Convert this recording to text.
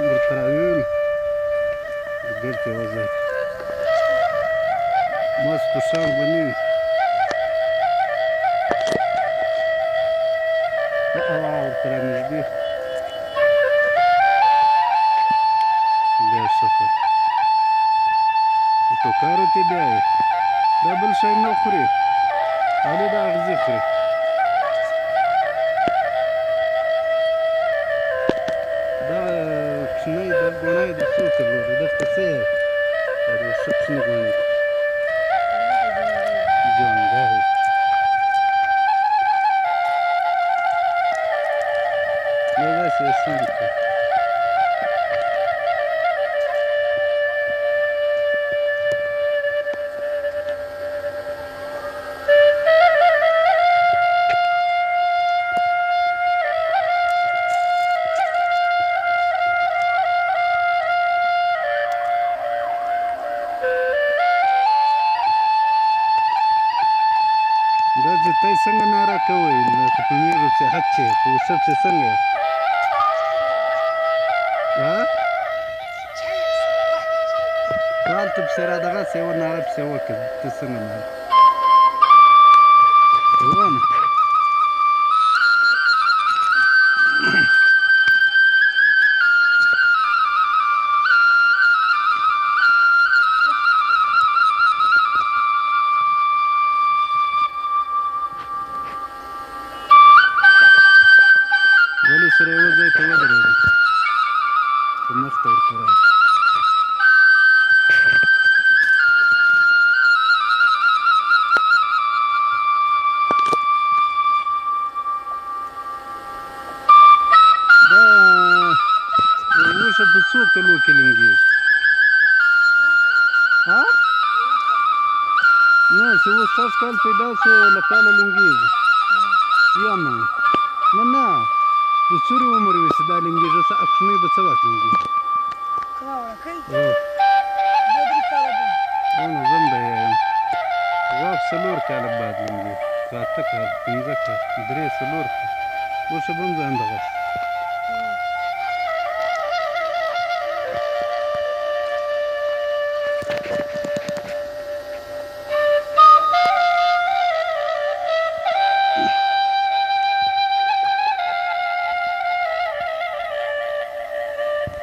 ورتراویل ګرځي وځي مست شال بني ورترا نږدې بیا سفر په ټوکارو کې بیا دا بل شی نه خوري علي دا اغزي خوري دا کوچنی دا ګونی د څو کیلو دی دلته څه یې دا د ښه کوچني ګونی جونګی یو داسې یې سم کړه دا چې تی څنګه ناره کوئ لکه په میږو پسې هچې په اوښه پسې څنګه هلته پسې را دغسې یوه ناره پسې وکړه ته څنګه ناره ونه ولې سره یوه ځای ته ودرېدو په مخ ته ورته راغلو دا اوښه په څو کلو کې لنګېږي نه چې اوس ستاسو کال پیدا شو له کاله لنګېږي یا نه نه د څوري عمر وي چې دا لنګېږي څه کوچنی به څه وخت لنګېږي نه زه هم به یې یم واک 4 کاله بعد لنګېږي 8 کاله 15 کاله 3 4 اوښه به هم ځان دغسې